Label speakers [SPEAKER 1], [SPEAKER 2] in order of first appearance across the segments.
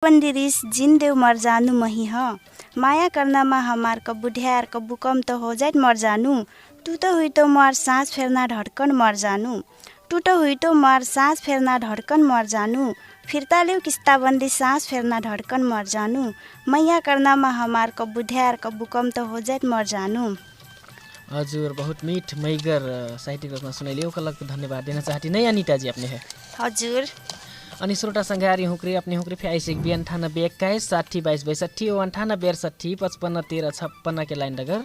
[SPEAKER 1] बंदिरिस जिन देव मर जानु मही ह माया करनामा हमार कब्बू ढ्यार कब्बू कम तो हो जाए मर जानु तू तो हुई तो मार सांस फेरना ढड़कन मर जानु टूट हुई तो मार सांस फेरना ढड़कन मर जानु फिरता लियो किस्ता बंदी सांस फेरना ढड़कन मर जानु मैया करनामा हमार कब्बू ढ्यार कब्बू कम तो हो जाए मर जानु।
[SPEAKER 2] हजुर बहुत मीठ मैगर साहित्यिक रचना सुनाइले ओका लागि धन्यवाद दिन चाहती नहीं अनिता जी अपने है।
[SPEAKER 1] हजुर
[SPEAKER 2] अनि श्रोता संघारी हुक्रे अपने हुक्रे फेआइसिक 98 21 60 22 62 98 68 55 13 56 के लाइन डगर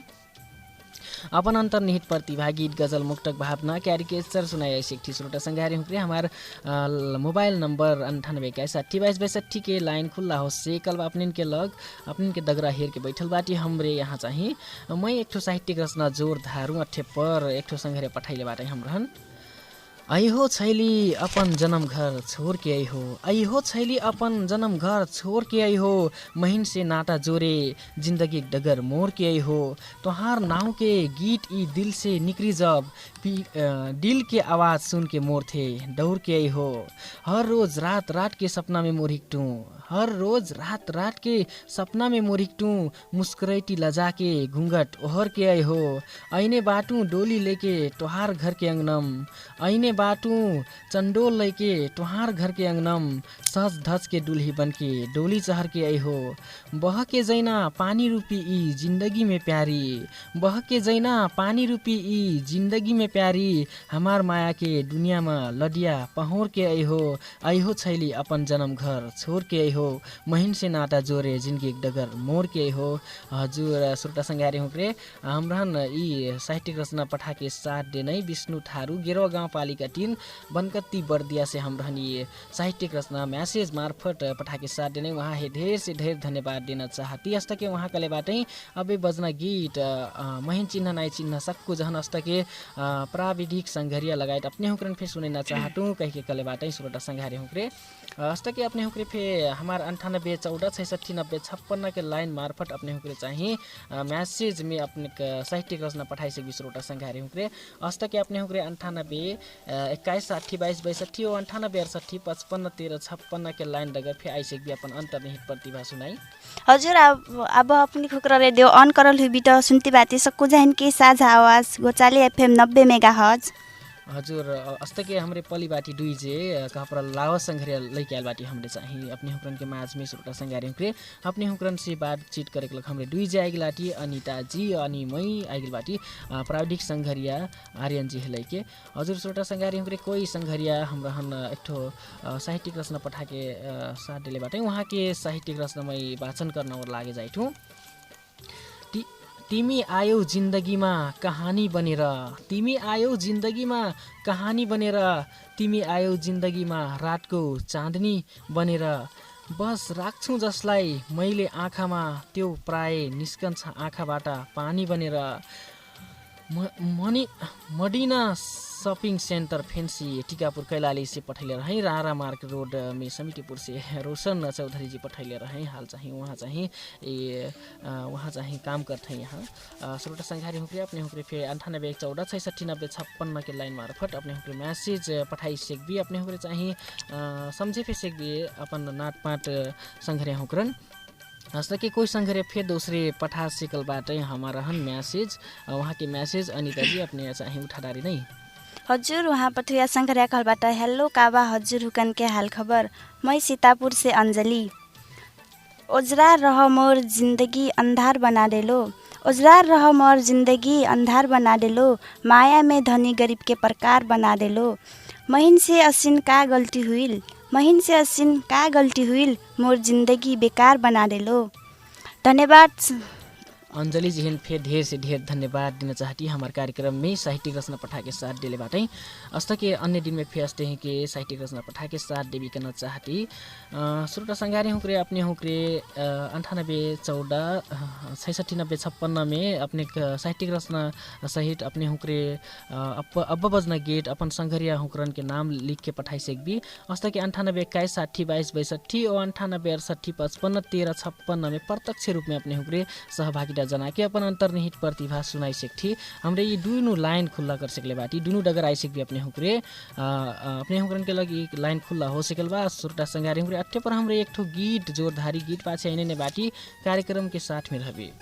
[SPEAKER 2] अपन अंतर्निहित प्रतिभा गीत गजल मुक्तक भावना कैरिकेचर सुनाई थी। श्रोता संघारी हुक्रे हमार मोबाइल नंबर 98 21 60 22 62 के लाइन खुल्ला हो से कल अपने के लग अपने के दगरा हेर के बैठल बाटी हमरे यहाँ चाहिँ मैं एक ठो साहित्यिक रचना जोर धारू अठे पर एक ठो संघारे पठाइले बाटे हम रहन आई हो छैली अपन जन्म घर छोड़ के आई हो आई हो छैली अपन जन्म घर छोड़ के आई हो महीन से नाता जोरे जिंदगी डगर मोड़ के आई हो तोहार नाव के गीत ई दिल से निकरी जब दिल के आवाज सुन के मोर थे दौड़ के आई हो हर रोज रात रात के सपना में मोर हिकटू हर रोज रात रात के सपना में मोर हिकटू मुस्कुराइटी लजा के घूंघट ओहर के आई हो ऐने बाटू डोली लेके तोहार घर के अंगनम ऐने बाटू चंडोल लेके तोहार घर के अंगनम सज धज के दुल्ही बन के डोली चहर के आई हो बह के जैना पानी रूपी ई जिंदगी में प्यारी बह के जैना पानी रूपी ई जिंदगी में प्यारी हमार माया के दुनिया में लडिया पहोर के आई हो छैली अपन जन्म घर छोड़ के आई हो महीन से नाता जोरे जिंदगी एक डगर मोर के आई हो। हजुर श्रोता संघारी हुक्रे हमरहन ई साहित्यिक रचना पठा के साथ दे नै विष्णु थारू गेरो गाउँपालिका 3 बनकत्ती बर्दिया से हमरहन ये साहित्यिक रचना मैसेज मार्फत पठा के साथ देने वहाँ हे ढेर से ढेर धन्यवाद देना चाहती हस्त के वहाँ कले बाटै अबे बजना गीत महिन चिन्ह नाइ चिन्ह सक्कु जहन हस्त के प्राविधिक संघरिया लगायत अपने हुक्रन फे सुनना चाहतु कह के कले बाटै श्रोता संघारी हुक्रे हस्त के अपने हुक्रे फे हमार 98 14 66 90 56 के लाइन मार्फत अपने हुक्रे चाहिँ मैसेज में अपने साहित्यिक रचना पठाई सके श्रोता संघारी हुक्रे हस्त के अपने हुक्रे 98 21 60 22 62 और 98 68 55 13 56 के लाइन डगर फे आइसक भी अपन अंतर्निहित प्रतिभा सुनाई।
[SPEAKER 1] हजुर अब अपनी खुकरा रेडियो ऑन करल हुई तो सुनती बातें सक्कु जहन के साझा आवाज गोचाली एफएम 90 मेगाहर्ट्ज।
[SPEAKER 2] हजुर अस्ते के हमरे पली बाटी दुई जे कपरा लावा संघरिया लैके आल बाटी हमरे चाहिँ अपने हुक्रन के माझ में श्रोता संघारी हुक्रे अपने हुक्रन से बातचीत करे के लग हमरे दुई जे आइगल बाटी अनिता जी अनि मै आइगल बाटी प्राविधिक संघरिया आर्यन जी लैके। हजुर श्रोता संघारी हुक्रे कोई संघरिया हमरहन एकठो साहित्यिक रचना पठा के साथ देले बाटे वहाँ के साहित्यिक रचना मै वाचन गर्न और लागे जाइठु। तिमी आयौ जिन्दगीमा कहानी बनेर तिमी आयौ जिन्दगीमा कहानी बनेर तिमी आयौ जिन्दगीमा रातको चाँदनी बनेर बस राख्छु जसलाई मैले आँखामा त्यो प्राय निस्कन्छ आँखाबाट पानी बनेर Madina shopping centre fancy Tikapur Kailali से पठैले रहे रारा मार्ग रोड में समितिपुर से रोशन चौधरी जी पठैले रहे हाल चाहिँ वहाँ चाहिँ काम करते यहाँ श्रोता संघारी हुक्रे अपने हुक्रे फे 98 14 66 90 56 के लाइन मार्फत अपने हुक्रे मैसेज पठाई सेकबी अपने हुक्रे चाहिँ समझे फे सेकबी अपन नाट पाट संघरिया हुक्रन हस्त के कोई संघरे फिर दूसरे पठा सिकल बाटे हमारा हन मैसेज वहाँ के मैसेज अनिता जी अपने चाहिँ उठादारी नहीं।
[SPEAKER 1] हजुर वहाँ पठुया संघरिया कहलबाट हेलो काबा हजुर हुकन के हाल खबर मैं सीतापुर से अंजलि ओजरा रह मोर जिंदगी अंधार बना डेलो ओजरा रह मोर जिंदगी अंधार बना डेलो माया में धनी गरीब के प्रकार बना डेलो महीन से असिन का गलती हुई महीन से असिन का गलती हुई मोर जिंदगी बेकार बना डेलो। धन्यवाद
[SPEAKER 2] अंजलि जी फिर ढेर से ढेर धन्यवाद देना चाहती हमारे कार्यक्रम में साहित्यिक रचना पठा के साथ डेले बाटे अस्ता के अन्य दिन में फिर अस्ते हैं कि साहित्यिक रचना पठा के साथ देवी करना चाहती श्रोता संघारी हुक्रे अपने हुक्रे 98 14 66 90 56 में अपने साहित्यिक रचना सहित अपने हुक्रे अब बजना गेट अपन संघरिया हुक्रन के नाम लिख के पठाई सकबी अस्ता के 98 21 60 22 62 और 98 68 55 13 56 में प्रत्यक्ष रूप में अपने हुक्रे सहभागिता ला जना के अपन अंतर्निहित प्रतिभा सुनाई सकती हमरे ये दुनू लाइन खुला कर सकले बाटी दुनू डगर आई सकबी अपने हुकरे अपने हुकरन के लगी एक लाइन खुला हो सकल बा सुरटा संगारी हुकरे अट्टे पर हमरे एक ठो गीत जोरधारी गीत पाछे आइने ने बाटी कार्यक्रम के साथ में रहबे।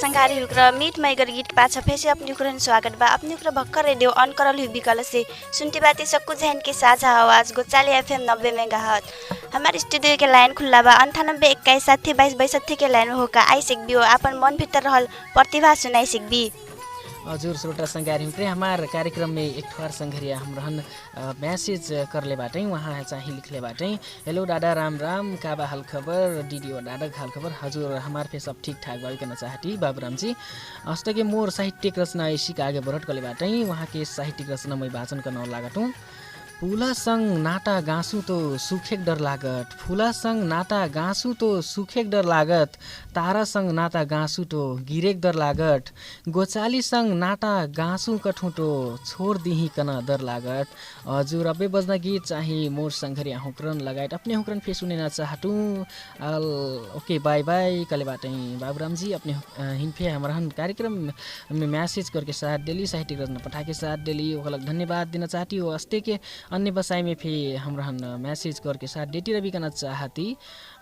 [SPEAKER 1] संघारी हुक्र मीट मैगर गीत पाछा फेसे अपनी हुक्रन स्वागत बा अपनी हुक्र भक्कर रेडियो ऑन करल हुई बिकल से सुनती बाती सक्कु जहन के साझा आवाज गोचाली FM 90 मेगाहर्ट्ज हमारे स्टूडियो के लाइन खुला बा 98 21 60 22 62 के लाइन होका आई सकबी हो अपन मन भीतर रहल प्रतिभा सुनाई सकबी।
[SPEAKER 2] हजुर श्रोता संगारी हुक्रे हमार कार्यक्रम में एक ठोर संघरिया हम रहन मैसेज करले बाटै वहाँ चाहिँ लिखले बाटै हेलो दादा राम राम काबा हाल खबर डीडीओ दादा हाल खबर हजुर हमार पे सब ठीक ठाक भइकन चाहती बाबुराम जी हस्तके मोर साहित्यिक रचना ऐसी आगे बढ़त कले बाटै वहाँ के साहित्यिक रचना मैं वाचन गर्न लागत हूँ फूला संग नाटा गाँसु तो सुखेक डर लागत, फूला संग नाटा गाँसु तो सुखेक डर लागत, तारा संग नाटा गाँसु तो गिरेक डर लागत, गोचाली संग नाटा गाँसु कठुटो छोड़ दिही कना डर लागत। हजुर अबे बजना गीत चाहिँ मोर संघरिया हुक्रन लगायत अपने हुक्रन फे सुनेना चाहतु। ओके बाय बाय कले बाटे बाबूराम जी अपने हिंफे हमारा कार्यक्रम में मैसेज करके साथ डेली साहित्यिक रचना पठा के साथ डेली ओकलक धन्यवाद दिन चाहती हो। अस्ते के अन्य बसाई में फे हमरा मैसेज करके साथ डेटी रवि करना चाहती।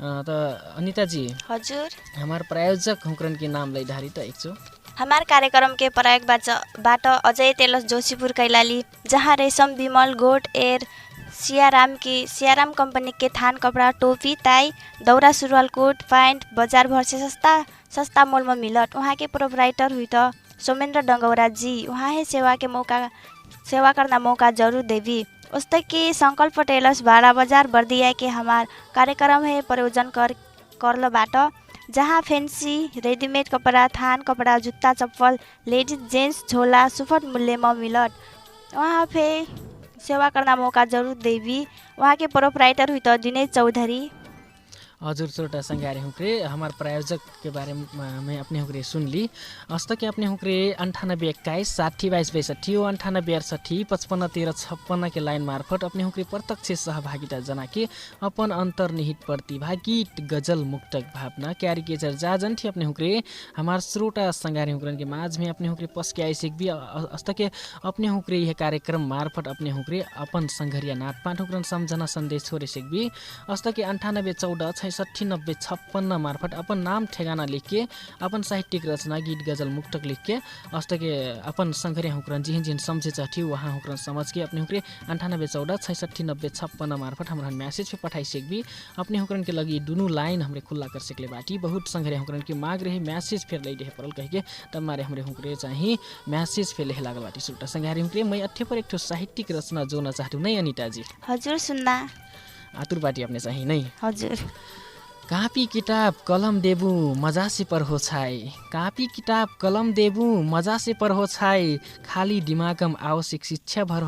[SPEAKER 2] तो अनिता जी
[SPEAKER 1] हजुर
[SPEAKER 2] हमार प्रायोजक हुक्रन के नाम लै धारी त एकचो
[SPEAKER 1] हमार कार्यक्रम के प्रयोगबाट अजय तेलस जोशीपुर कैलाली, जहाँ रेशम विमल गोट एयर सियाराम कंपनी के थान कपड़ा टोपी ताई दौरा सुरुवाल कोट पैंट बाजार भर से सस्ता मोल में मिलत। वहाँ के प्रोपराइटर हुई तो सोमेंद्र डंगौरा जी, वहाँ है सेवा करना मौका जरूर देवी। उस तक की संकल्प टेलर्स भाड़ा बाजार बर्दिया के हमार कार्यक्रम है प्रयोजन करलो बाटो, जहाँ फैंसी रेडीमेड कपड़ा थान कपड़ा जुत्ता चप्पल लेडीज जेंट्स झोला सुफट मूल्य में मिलत। वहाँ पे सेवा करना मौका जरूर देवी। वहाँ के प्रोपराइटर हुई तो दिनेश चौधरी।
[SPEAKER 2] हजुर छोटा संज्ञारे हुक्रे हमार प्रायोजक के बारे में अपने हुक्रे सुन ली। अस्त के अपने हुक्रे 98 21 60 22 62 98 68 55 13 56 के लाइन मार्फत अपने हुक्रे प्रत्यक्ष सहभागिता जना के अपन अंतर्निहित प्रतिभा गीत गजल मुक्तक भावना कैरिकेचर जाजन थी अपने हुक्रे हमार श्रोता संज्ञारे हुक्रन के माझ में अपने हुक्रे पस्के आइसेक भी अस्त के अपने हुक्रे यह कार्यक्रम मार्फत अपने हुक्रे अपन संघरिया नाटपाट हुक्रन सम्झना संदेश छोड़े सेक भी अस्त के 98 14 66 90 56 मार्फत अपन नाम ठेगाना लिख के अपन साहित्यिक रचना गीत गजल मुक्तक लिख के अस्त के अपन संघरिया हुक्रन जिन समझे चाहती वहाँ हुक्रन समझ के अपने हुक्रे 98 14 66 90 56 मार्फत हमरा मैसेज पे पठाई सेक भी अपने हुक्रन के लगी दुनू लाइन हमरे खुला कर सकले बाटी। बहुत संघरिया हुक्रन के माग रहे मैसेज फेर लै रहे परल कह के तब मारे हमरे हुक्रे चाहिँ मैसेज फेर लेहे लागल बाटी। सुल्टा संघारी हुक्रे मैं अठे पर एक ठो साहित्यिक रचना जोड़ना चाहतु नहीं अनिता जी।
[SPEAKER 1] हजुर सुन्ना
[SPEAKER 2] आतुर बाटी अपने चाहिँ नहीं।
[SPEAKER 1] हजुर
[SPEAKER 2] कापी किताब कलम देबू मजा से पर हो छाई, कापी किताब कलम देबू मजा से पर हो छाई, खाली दिमागम आवश्यक शिक्षा भर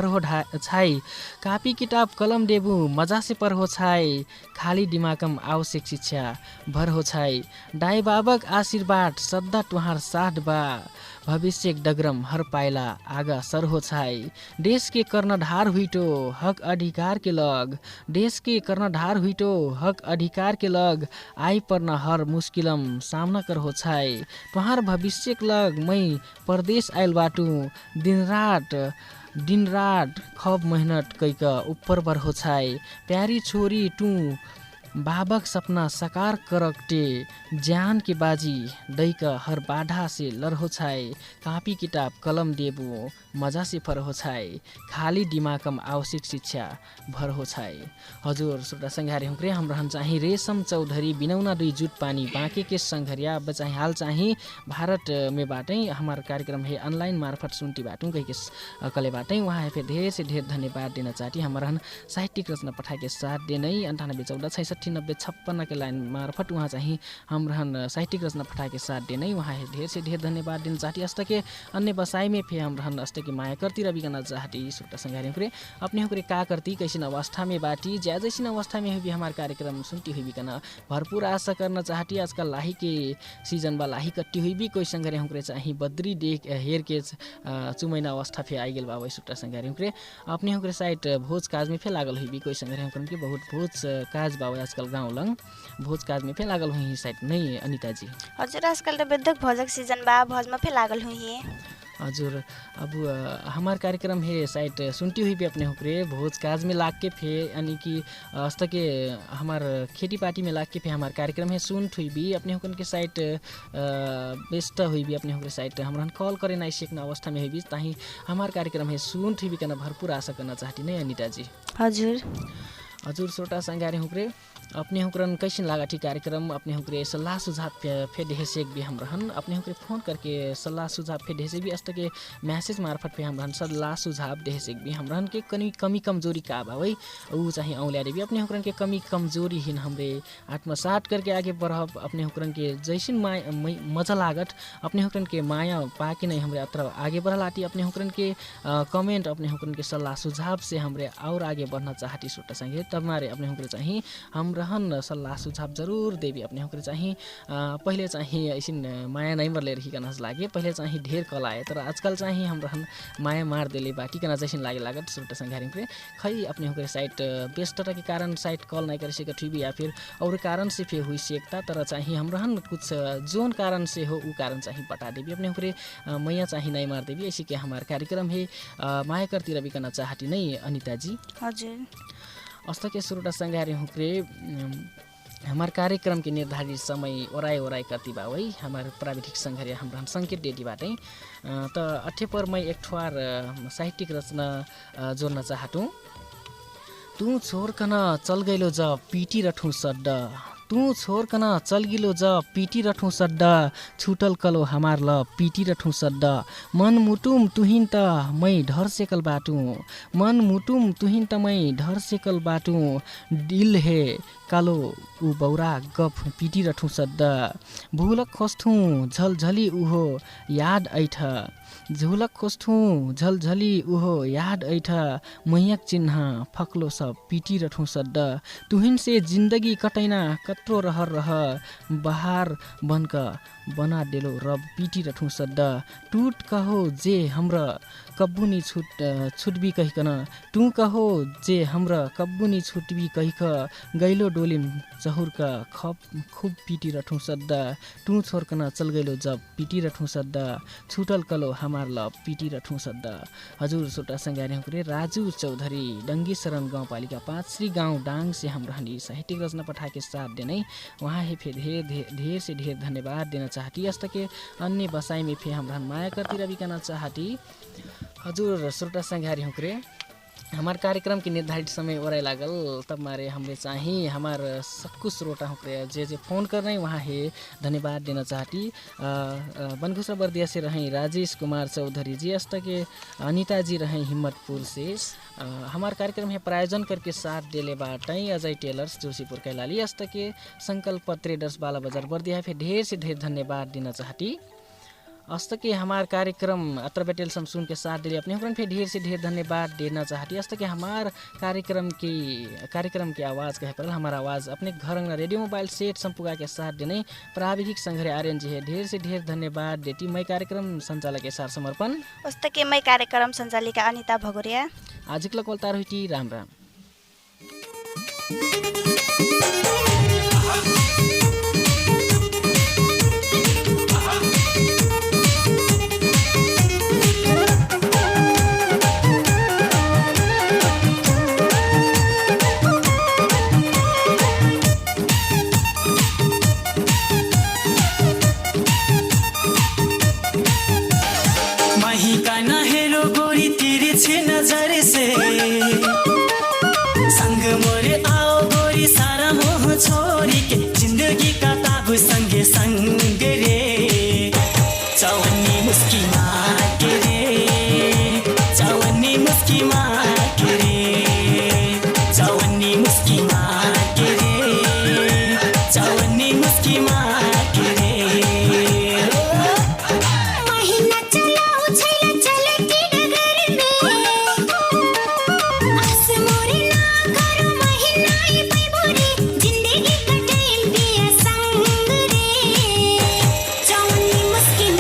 [SPEAKER 2] हो छाई, कापी किताब कलम देबू मजा से पर हो छाई, खाली दिमागम आवश्यक शिक्षा भर हो छाई, दाई बाबक आशीर्वाद सद्दा तुहार साथ बा, भविष्य डगरम हर पाइला आगा सर हो छाई, देश के कर्णधार हुईटो हक अधिकार के लग, देश के कर्णधार हुईटो हक अधिकार के लग, आई परना हर मुश्किलम सामना कर हो छाई, तुहार भविष्य के लग मैं परदेश आयल बाटू, दिन रात खूब मेहनत कैका ऊपर बर हो छाई, प्यारी छोरी टू बाबक सपना साकार करकटे, जान के बाजी दैका हर बाधा से लर हो छाए, कापी किताब कलम देबू मजा से फर हो छाए, खाली दिमागम आवश्यक शिक्षा भर हो छाए। हजुर श्रोता संघारे हुक्रे हम चाहिँ रेशम चौधरी बिनौना 2 जुट पानी बाँके के संघरिया अब चाहिँ हाल चाहिँ भारत में बाटै हमार कार्यक्रम है ऑनलाइन मार्फत सुनती बाटू कह के कले बाटै वहाँ फिर ढेर से ढेर धन्यवाद देना चाहती। हमारा साहित्यिक रचना पठा के साथ देनै 98 14 66 90 56 के लाइन मार्फत वहाँ चाहिँ हमरा साहित्यिक रचना पठा के साथ देनै वहाँ ढेर से ढेर धन्यवाद दिन चाहती। अस्त के अन्य बसाई में फिर हमरा अस्त के माया करती रवि करना चाहती। सुट्टा संगारे हुक्रे अपने हुक्रे का करती कैसी अवस्था में बाटी ज्या जैसी अवस्था में हुई हमारे कार्यक्रम सुनती हुई भी करना भरपूर आशा करना चाहती। आजकल लाही के सीजन बा लाही कट्टी हुई भी कोई संगारे हुक्रे चाहिँ बद्री देख हेर के चुमैना अवस्था फे आई गेल बा। सुट्टा संगारे हुक्रे अपने हुक्रे साइड भोज काज में फे लागल हुई भी कोई संगारे हुक्रे के बहुत भोज काज बा आजकल गाँव लंग भोज काज में फे लागल हुई साइड नहीं अनिता जी।
[SPEAKER 1] हजुर आजकल त बेदक भोजक सीजन बा भोज में फे लागल हुई।
[SPEAKER 2] हजुर अब हमार कार्यक्रम है साइट सुनती हुई भी अपने हुक्रे भोज काज में लाग के फे यानी कि अस्त के हमार खेती पार्टी में लाग के फे हमार कार्यक्रम है सुन हुई भी अपने हुकन के साइट बेस्ट हुई भी अपने हुक्रे साइट हमरा कॉल करे नहीं सीखना अवस्था में हुई भी ताही हमार कार्यक्रम है सुन हुई भी करना भरपूर आशा करना चाहती नहीं अनिता जी।
[SPEAKER 1] हजुर
[SPEAKER 2] हजुर श्रोता संगारी हुक्रे अपने हुक्रन कैसन लगा थी कार्यक्रम अपने हुक्रे सलाह सुझाव फे देहेसेक भी हम रहन अपने हुक्रे फोन करके सलाह सुझाव फे देहेसे भी अस्त के मैसेज मार्फत पे हम रहन सलाह सुझाव देहेसेक भी हम रहन के कमी कमजोरी का बा वही ऊ चाहिँ औल्या भी अपने हुक्रन के कमी कमजोरी हिन हमरे आत्मसात करके आगे बढ़ब अपने हुक्रन के जैसन मजा लागत अपने हुक्रन के माया पाके नहीं हमरे अत्र आगे बढ़लाती अपने हुक्रन के कमेंट अपने हुक्रन के सलाह सुझाव से हमरे और आगे बढ़ना चाहती श्रोता संगे तब मारे अपने हुक्रे चाहिँ हम रहन सल्लाह सुझाव जरूर देवी अपने हुक्रे चाहिँ पहिले चाहिँ ऐसिन माया नै मरले रहिकन लागे पहिले चाहिँ ढेर कलाए तर आजकल चाहिँ हम रहन माया मार देले बाटिकन जैसिन लागे लागत श्रोता संघारी हुक्रे खै अपने हुक्रे साइट व्यस्तता के कारण साइट कॉल नहीं कर सके थी या फिर और कारण से फे हुई सकता तर चाहिँ हम रहन कुछ जोन कारण से हो उ कारण चाहिँ बता देवी अपने हुक्रे मैया चाहिँ नहीं मार देवी ऐसी के हमारा कार्यक्रम है माया करती रवि करना चाहती नहीं अनिता जी
[SPEAKER 1] हजुर
[SPEAKER 2] अस्त के श्रोता संगारी हुक्रे हमारे कार्यक्रम के निर्धारित समय ओराई करती बा वही हमारे प्राविधिक संघर्य हम संकेत डेटी बाटे तो अठे पर मैं एक ठोर साहित्यिक रचना जोड़ना चाहतूँ तू छोड़कन चल गइलो ज पीटी रठू सड्ड तू छोड़कन चल गिलो ज पीटी रठू सड्ड छुटल कलो हमार ल पीटी रठू सड्ड मन मुटुम तुहिन त मै ढर सेकल बाटू मन मुटुम तुहिन त मै ढर सेकल बाटू दिल हे कालो उ बौरा गफ पीटी रठू सड्ड भूलक खोस्थू झलझली उहो याद ऐठ झुलक खोस्थू झलझली उहो याद ऐठ मैयक चिन्ह फक्लो सब पीटी रठू सड्ड तुहिन से जिंदगी कटैना कत्रो रहर रह बहार बनक बना देलो रब पीटी रठू सड्ड टूट कहो जे हमरा कब्बुनी छुटबी कहिकन तू कहो जे हमरा कब्बुनी छुटबी कहिक गैलो डोलिम चहुरका खूब पीटी रठू सड्ड तू छोड़कन चल गइलो जब पीटी रठू सड्ड छुटल कलो हमार ल पीटी रठू सड्ड हजुर छोटा संगारी हुक्रे राजू चौधरी डंगी शरण गाउँपालिका 5 श्री गाउँ डांग से हम रहनी साहित्यिक रचना पठाके साथ देने वहाँ ही फिर ढेर से ढेर धन्यवाद देना चाहती यस्त के अन्य बसाई में फिर हम रहन माया करती रवि करना चाहती हजुर श्रोता संघारी हुक्रे हमार कार्यक्रम के निर्धारित समय ओराई लागल तब मारे हमरे चाहिए हमार सक्कु श्रोता हुक्रे जे फोन कर रहे वहाँ है धन्यवाद देना चाहती बनघुसरा बर्दिया से रहें राजेश कुमार चौधरी जी अस्त के अनिता जी रहें हिम्मतपुर से हमार कार्यक्रम है प्रायोजन करके साथ डेले बाटई अजय टेलर्स जोशीपुर कैलाली अस्त के संकल्प ट्रेडर्स बाला बाजार बर्दिया फिर ढेर से ढेर धन्यवाद देना चाहती अस्त के हमार कार्यक्रम अत्र बेटेल समसून के साथ दिले अपने हुक्रन फिर ढेर से ढेर धन्यवाद देना चाहती अस्त के हमार कार्यक्रम की आवाज़ कहे पर हमारा आवाज़ अपने घर अंगना रेडियो मोबाइल सेट संपुगा के साथ देने प्राविधिक संघर्य आर्यन जी है ढेर से ढेर धन्यवाद देती मैं कार्यक्रम संचालक के सार समर्पण
[SPEAKER 1] उस्त के मैं कार्यक्रम संचालिका अनिता भगोरिया
[SPEAKER 2] आजिक लकोलतार हुई राम राम
[SPEAKER 3] नजर से संग मोरे आओ गोरी सारा मोह छोरी के जिंदगी का ताबू संगे संग रे चौनी मुस्किना